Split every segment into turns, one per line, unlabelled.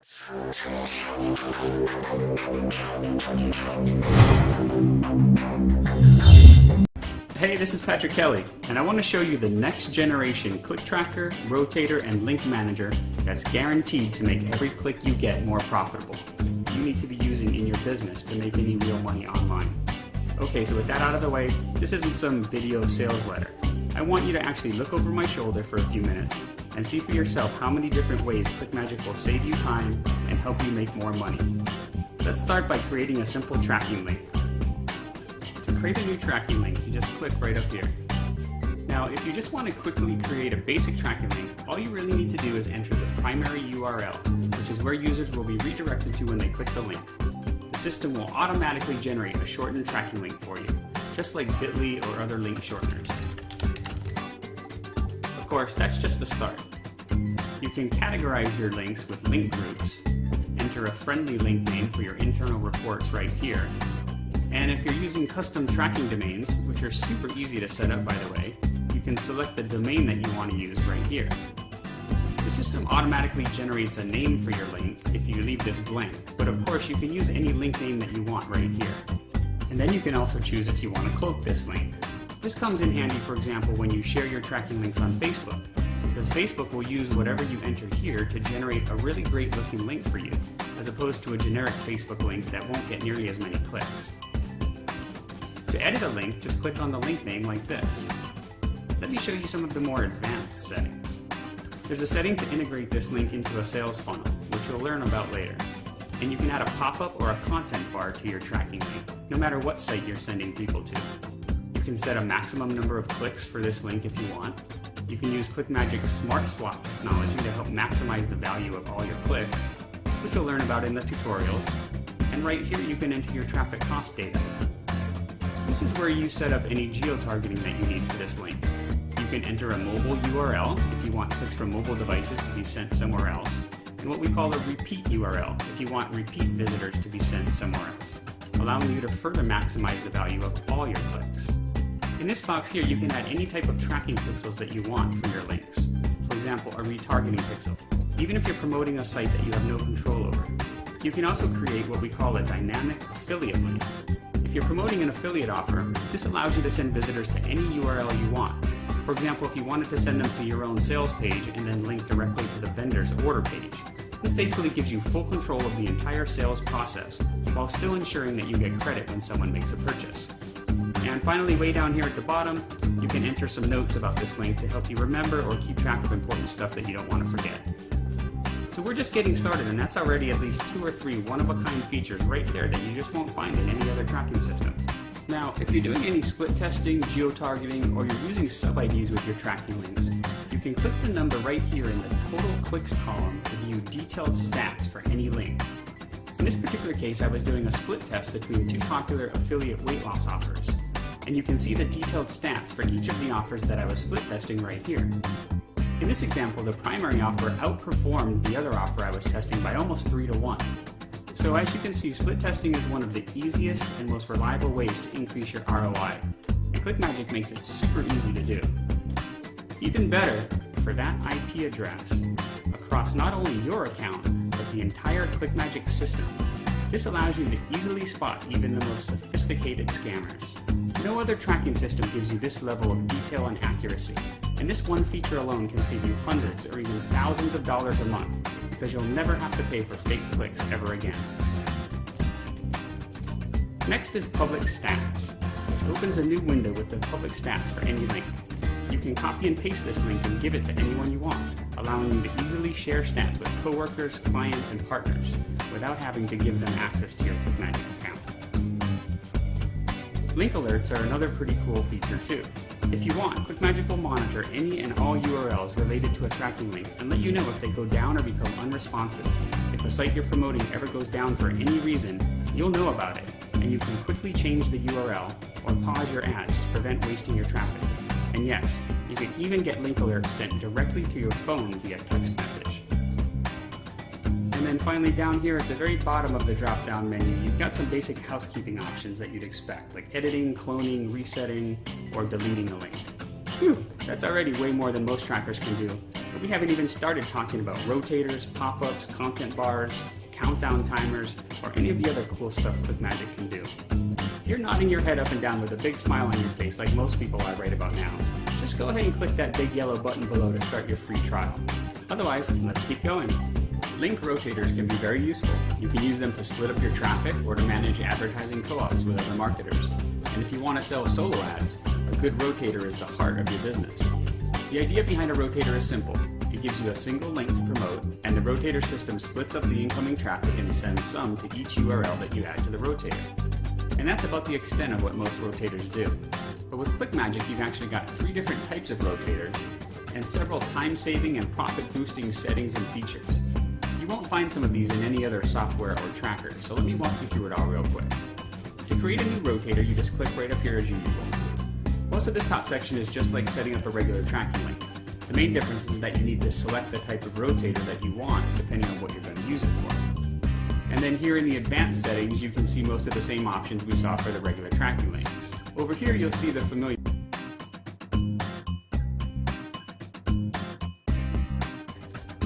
Hey, this is Patrick Kelly, and I want to show you the next generation click tracker, rotator, and link manager that's guaranteed to make every click you get more profitable. You need to be using in your business to make any real money online. Okay, so with that out of the way, this isn't some video sales letter. I want you to actually look over my shoulder for a few minutes and see for yourself how many different ways ClickMagick will save you time and help you make more money. Let's start by creating a simple tracking link. To create a new tracking link, you just click right up here. Now, if you just want to quickly create a basic tracking link, all you really need to do is enter the primary URL, which is where users will be redirected to when they click the link. The system will automatically generate a shortened tracking link for you, just like bit.ly or other link shorteners. Of course, that's just the start. You can categorize your links with link groups, enter a friendly link name for your internal reports right here, and if you're using custom tracking domains, which are super easy to set up by the way, you can select the domain that you want to use right here. The system automatically generates a name for your link if you leave this blank, but of course you can use any link name that you want right here. And then you can also choose if you want to cloak this link. This comes in handy, for example, when you share your tracking links on Facebook, because Facebook will use whatever you enter here to generate a really great looking link for you, as opposed to a generic Facebook link that won't get nearly as many clicks. To edit a link, just click on the link name like this. Let me show you some of the more advanced settings. There's a setting to integrate this link into a sales funnel, which you'll learn about later. And you can add a pop-up or a content bar to your tracking link, no matter what site you're sending people to. You can set a maximum number of clicks for this link if you want. You can use ClickMagick's Smart Swap technology to help maximize the value of all your clicks, which you'll learn about in the tutorials. And right here you can enter your traffic cost data. This is where you set up any geo-targeting that you need for this link. You can enter a mobile URL if you want clicks from mobile devices to be sent somewhere else, and what we call a repeat URL if you want repeat visitors to be sent somewhere else, allowing you to further maximize the value of all your clicks. In this box here, you can add any type of tracking pixels that you want for your links. For example, a retargeting pixel, even if you're promoting a site that you have no control over. You can also create what we call a dynamic affiliate link. If you're promoting an affiliate offer, this allows you to send visitors to any URL you want. For example, if you wanted to send them to your own sales page and then link directly to the vendor's order page. This basically gives you full control of the entire sales process, while still ensuring that you get credit when someone makes a purchase. And finally, way down here at the bottom, you can enter some notes about this link to help you remember or keep track of important stuff that you don't want to forget. So we're just getting started, and that's already at least 2 or 3 one-of-a-kind features right there that you just won't find in any other tracking system. Now, if you're doing any split testing, geo-targeting, or you're using sub-IDs with your tracking links, you can click the number right here in the total clicks column to view detailed stats for any link. In this particular case, I was doing a split test between 2 popular affiliate weight loss offers, and you can see the detailed stats for each of the offers that I was split testing right here. In this example, the primary offer outperformed the other offer I was testing by almost 3 to 1. So as you can see, split testing is one of the easiest and most reliable ways to increase your ROI, and ClickMagick makes it super easy to do. Even better, for that IP address, across not only your account, but the entire ClickMagick system, this allows you to easily spot even the most sophisticated scammers. No other tracking system gives you this level of detail and accuracy, and this one feature alone can save you hundreds or even thousands of dollars a month, because you'll never have to pay for fake clicks ever again. Next is Public Stats, which opens a new window with the public stats for any link. You can copy and paste this link and give it to anyone you want, allowing you to easily share stats with coworkers, clients, and partners without having to give them access to your ClickMagick account. Link alerts are another pretty cool feature too. If you want, ClickMagick will monitor any and all URLs related to a tracking link and let you know if they go down or become unresponsive. If a site you're promoting ever goes down for any reason, you'll know about it, and you can quickly change the URL or pause your ads to prevent wasting your traffic. And yes, you can even get link alerts sent directly to your phone via text message. And then finally down here at the very bottom of the drop-down menu, you've got some basic housekeeping options that you'd expect, like editing, cloning, resetting, or deleting a link. Whew, that's already way more than most trackers can do, But we haven't even started talking about rotators, pop-ups, content bars, countdown timers, or any of the other cool stuff ClickMagick can do. If you're nodding your head up and down with a big smile on your face like most people are right about now, just go ahead and click that big yellow button below to start your free trial. Otherwise, let's keep going. Link rotators can be very useful. You can use them to split up your traffic or to manage advertising co-ops with other marketers. And if you want to sell solo ads, a good rotator is the heart of your business. The idea behind a rotator is simple. It gives you a single link to promote, and the rotator system splits up the incoming traffic and sends some to each URL that you add to the rotator. And that's about the extent of what most rotators do. But with ClickMagick, you've actually got 3 different types of rotators and several time-saving and profit-boosting settings and features. You won't find some of these in any other software or tracker, so let me walk you through it all real quick. To create a new rotator, you just click right up here as usual. Most of this top section is just like setting up a regular tracking link. The main difference is that you need to select the type of rotator that you want depending on what you're going to use it for. And then here in the advanced settings, you can see most of the same options we saw for the regular tracking link. Over here, you'll see the familiar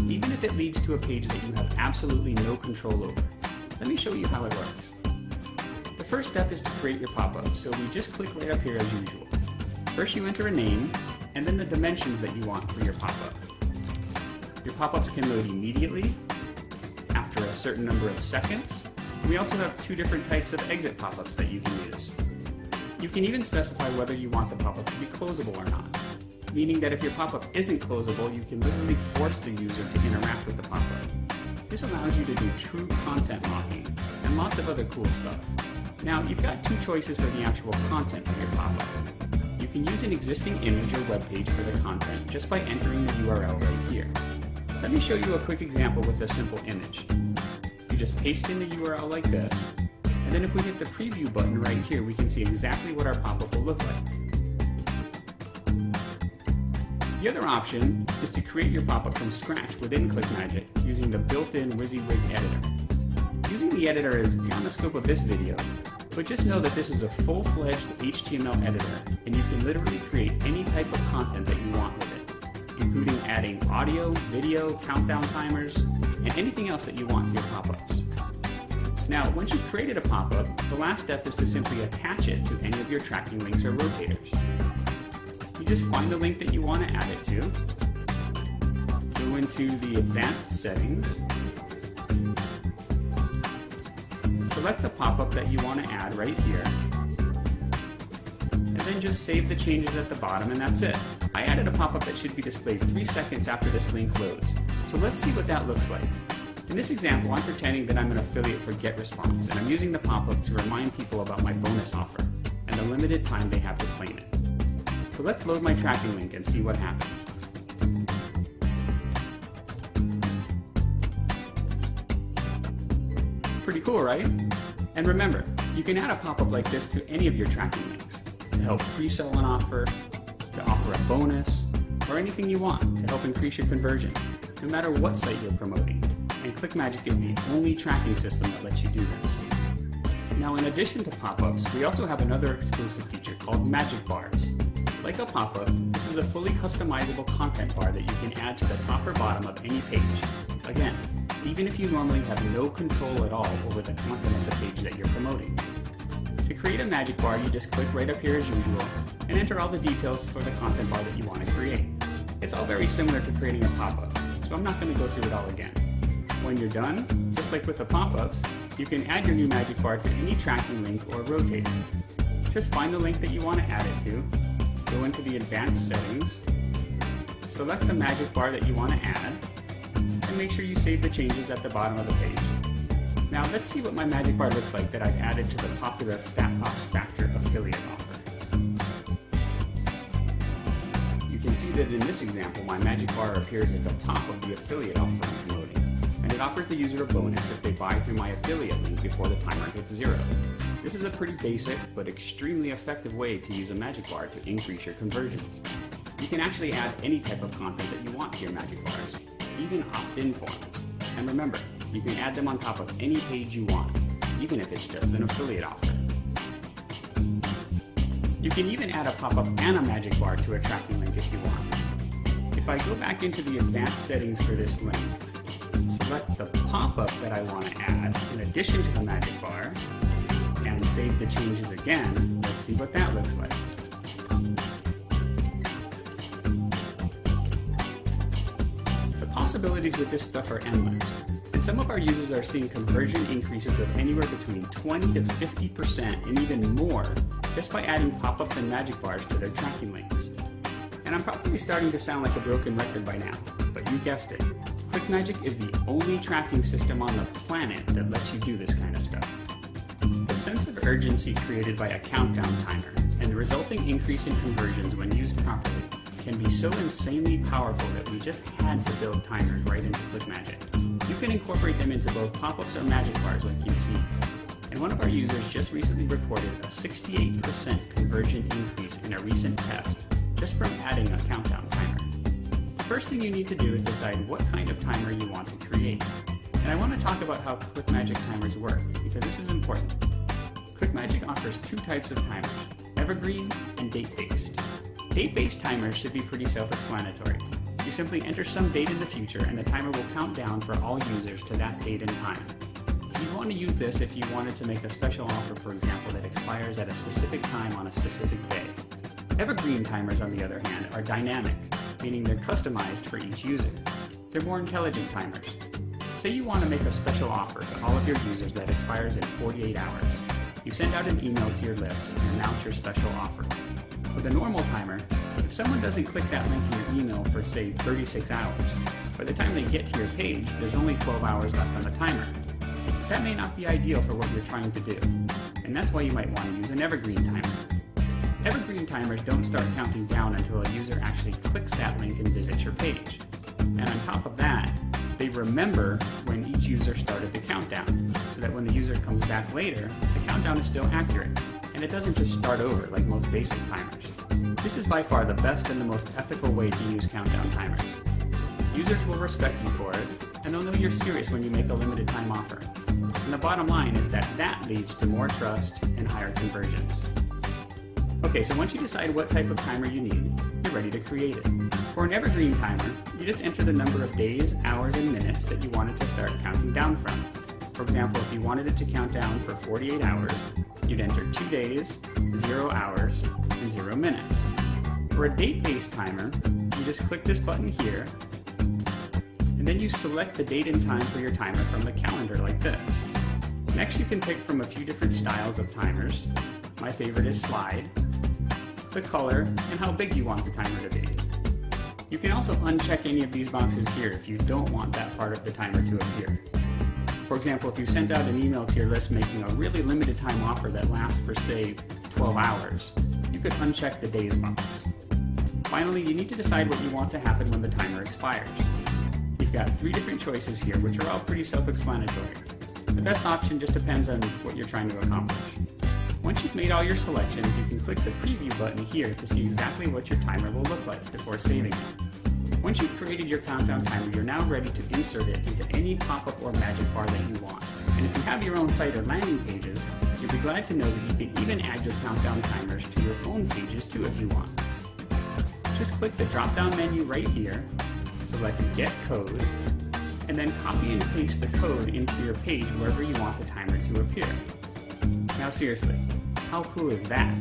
even if it leads to a page that you have absolutely no control over. Let me show you how it works. The first step is to create your pop-up, so we just click right up here as usual. First you enter a name, and then the dimensions that you want for your pop-up. Your pop-ups can load immediately, after a certain number of seconds. We also have 2 different types of exit pop-ups that you can use. You can even specify whether you want the pop-up to be closable or not, meaning that if your pop-up isn't closable, you can literally force the user to interact with the pop-up. This allows you to do true content locking and lots of other cool stuff. Now, you've got 2 choices for the actual content of your pop-up. You can use an existing image or web page for the content just by entering the URL right here. Let me show you a quick example with a simple image. You just paste in the URL like this, and then if we hit the preview button right here, we can see exactly what our pop-up will look like. The other option is to create your pop-up from scratch within ClickMagick using the built-in WYSIWYG editor. Using the editor is beyond the scope of this video, but just know that this is a full-fledged HTML editor, and you can literally create any type of content that you want with it, including adding audio, video, countdown timers, and anything else that you want to your pop-ups. Now, once you've created a pop-up, the last step is to simply attach it to any of your tracking links or rotators. You just find the link that you want to add it to, go into the advanced settings, select the pop-up that you want to add right here, and then just save the changes at the bottom, and that's it. I added a pop-up that should be displayed 3 seconds after this link loads, so let's see what that looks like. In this example, I'm pretending that I'm an affiliate for GetResponse, and I'm using the pop-up to remind people about my bonus offer and the limited time they have to claim it. So let's load my tracking link and see what happens. Pretty cool, right? And remember, you can add a pop-up like this to any of your tracking links to help pre-sell an offer, to offer a bonus, or anything you want to help increase your conversion, no matter what site you're promoting. And ClickMagick is the only tracking system that lets you do this. Now, in addition to pop-ups, we also have another exclusive feature called Magic Bars. Like a pop-up, this is a fully customizable content bar that you can add to the top or bottom of any page. Again, even if you normally have no control at all over the content of the page that you're promoting. To create a magic bar, you just click right up here as usual and enter all the details for the content bar that you want to create. It's all very similar to creating a pop-up, so I'm not going to go through it all again. When you're done, just like with the pop-ups, you can add your new magic bar to any tracking link or rotator. Just find the link that you want to add it to, go into the advanced settings, select the magic bar that you want to add, and make sure you save the changes at the bottom of the page. Now let's see what my magic bar looks like that I've added to the popular Fat Loss Factor affiliate offer. You can see that in this example, my magic bar appears at the top of the affiliate offer I'm promoting, and it offers the user a bonus if they buy through my affiliate link before the timer hits 0. This is a pretty basic but extremely effective way to use a magic bar to increase your conversions. You can actually add any type of content that you want to your magic bars, even opt-in forms. And remember, you can add them on top of any page you want, even if it's just an affiliate offer. You can even add a pop-up and a magic bar to a tracking link if you want. If I go back into the advanced settings for this link, select the pop-up that I want to add in addition to the magic bar, and save the changes again, let's see what that looks like. The possibilities with this stuff are endless, and some of our users are seeing conversion increases of anywhere between 20 to 50% and even more just by adding pop-ups and magic bars to their tracking links. And I'm probably starting to sound like a broken record by now, but you guessed it. ClickMagick is the only tracking system on the planet that lets you do this kind of stuff. The sense of urgency created by a countdown timer and the resulting increase in conversions when used properly can be so insanely powerful that we just had to build timers right into ClickMagick. You can incorporate them into both pop-ups or magic bars like you see. And one of our users just recently reported a 68% conversion increase in a recent test just from adding a countdown timer. The first thing you need to do is decide what kind of timer you want to create. And I want to talk about how ClickMagick timers work, because this is important. ClickMagick offers two types of timers, evergreen and date-based. Date-based timers should be pretty self-explanatory. You simply enter some date in the future and the timer will count down for all users to that date and time. You'd want to use this if you wanted to make a special offer, for example, that expires at a specific time on a specific day. Evergreen timers, on the other hand, are dynamic, meaning they're customized for each user. They're more intelligent timers. Say you want to make a special offer to all of your users that expires in 48 hours. You send out an email to your list and announce your special offer. With a normal timer, if someone doesn't click that link in your email for, say, 36 hours, by the time they get to your page, there's only 12 hours left on the timer. That may not be ideal for what you're trying to do, and that's why you might want to use an evergreen timer. Evergreen timers don't start counting down until a user actually clicks that link and visits your page. And on top of that, they remember when each user started the countdown, so that when the user comes back later, the countdown is still accurate, and it doesn't just start over like most basic timers. This is by far the best and the most ethical way to use countdown timers. Users will respect you for it, and they'll know you're serious when you make a limited time offer. And the bottom line is that leads to more trust and higher conversions. Okay, so once you decide what type of timer you need, you're ready to create it. For an evergreen timer, you just enter the number of days, hours, and minutes that you wanted to start counting down from. For example, if you wanted it to count down for 48 hours, you'd enter 2 days, 0 hours, and 0 minutes. For a date-based timer, you just click this button here, and then you select the date and time for your timer from the calendar like this. Next, you can pick from a few different styles of timers. My favorite is slide, the color, and how big you want the timer to be. You can also uncheck any of these boxes here if you don't want that part of the timer to appear. For example, if you sent out an email to your list making a really limited time offer that lasts for, say, 12 hours, you could uncheck the days box. Finally, you need to decide what you want to happen when the timer expires. You've got 3 different choices here, which are all pretty self-explanatory. The best option just depends on what you're trying to accomplish. Once you've made all your selections, you can click the preview button here to see exactly what your timer will look like before saving it. Once you've created your countdown timer, you're now ready to insert it into any pop-up or magic bar that you want. And if you have your own site or landing pages, you'll be glad to know that you can even add your countdown timers to your own pages too if you want. Just click the drop-down menu right here, select Get Code, and then copy and paste the code into your page wherever you want the timer to appear. Now seriously, how cool is that?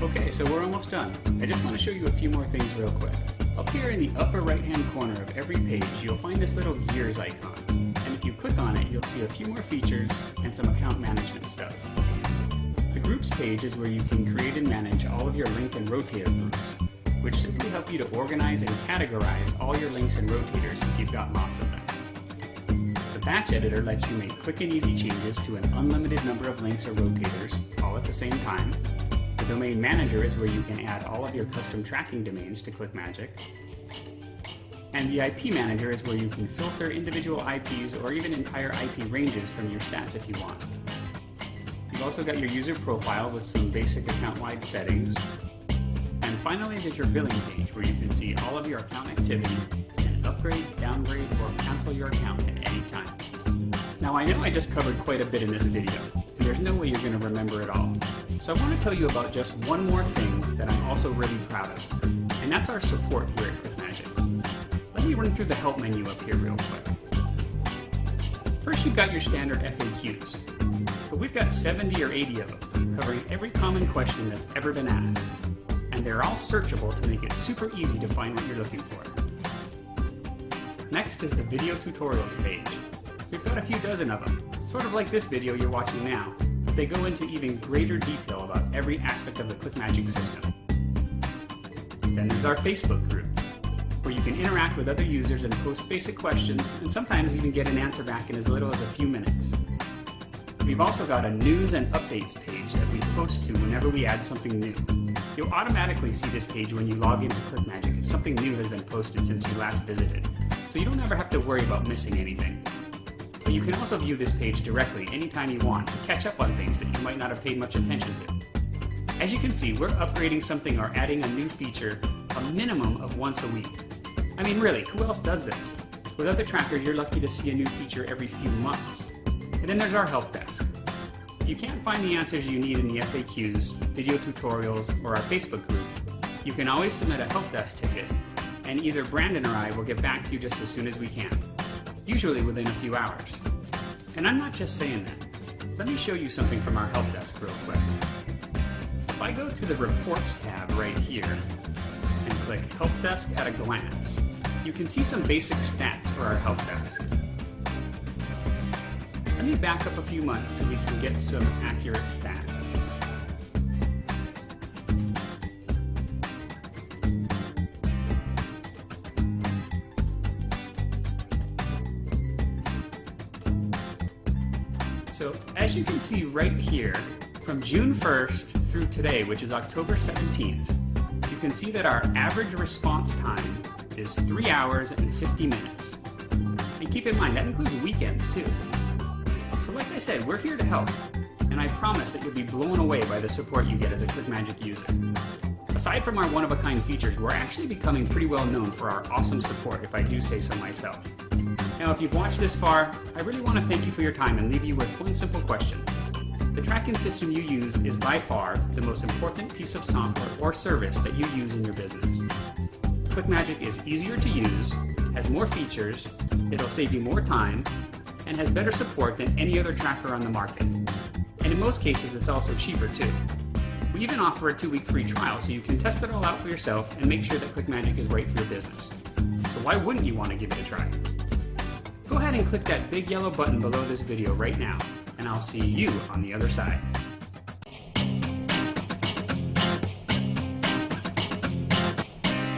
Okay, so we're almost done. I just want to show you a few more things real quick. Up here in the upper right-hand corner of every page, you'll find this little gears icon. And if you click on it, you'll see a few more features and some account management stuff. The Groups page is where you can create and manage all of your link and rotator groups, which simply help you to organize and categorize all your links and rotators if you've got lots of them. The Batch Editor lets you make quick and easy changes to an unlimited number of links or rotators, all at the same time. The Domain Manager is where you can add all of your custom tracking domains to ClickMagick. And the IP Manager is where you can filter individual IPs or even entire IP ranges from your stats if you want. You've also got your user profile with some basic account-wide settings. And finally, there's your billing page where you can see all of your account activity and upgrade, downgrade, or cancel your account at any time. Now I know I just covered quite a bit in this video, and there's no way you're going to remember it all. So I want to tell you about just one more thing that I'm also really proud of, and that's our support here at ClickMagick. me run through the help menu up here real quick. First, you've got your standard FAQs, but we've got 70 or 80 of them, covering every common question that's ever been asked, and they're all searchable to make it super easy to find what you're looking for. Next is the video tutorials page. We've got a few dozen of them, sort of like this video you're watching now, but they go into even greater detail about every aspect of the ClickMagick system. Then there's our Facebook group, where you can interact with other users and post basic questions, and sometimes even get an answer back in as little as a few minutes. We've also got a news and updates page that we post to whenever we add something new. You'll automatically see this page when you log into ClickMagick if something new has been posted since you last visited, so you don't ever have to worry about missing anything. But you can also view this page directly anytime you want to catch up on things that you might not have paid much attention to. As you can see, we're upgrading something or adding a new feature a minimum of once a week. I mean, really, who else does this? With other trackers, you're lucky to see a new feature every few months. And then there's our help desk. If you can't find the answers you need in the FAQs, video tutorials, or our Facebook group, you can always submit a help desk ticket, and either Brandon or I will get back to you just as soon as we can, usually within a few hours. And I'm not just saying that. Let me show you something from our help desk real quick. If I go to the Reports tab right here and click Help Desk at a Glance, you can see some basic stats for our help desk. Let me back up a few months so we can get some accurate stats. So as you can see right here, from June 1st through today, which is October 17th, you can see that our average response time is 3 hours and 50 minutes. And keep in mind, that includes weekends too. So like I said, we're here to help, and I promise that you'll be blown away by the support you get as a ClickMagick user. Aside from our one-of-a-kind features, we're actually becoming pretty well known for our awesome support, if I do say so myself. Now, if you've watched this far, I really want to thank you for your time and leave you with one simple question. The tracking system you use is by far the most important piece of software or service that you use in your business. ClickMagick is easier to use, has more features, it'll save you more time, and has better support than any other tracker on the market. And in most cases, it's also cheaper too. We even offer a 2-week free trial so you can test it all out for yourself and make sure that ClickMagick is right for your business. So why wouldn't you want to give it a try? Go ahead and click that big yellow button below this video right now, and I'll see you on the other side.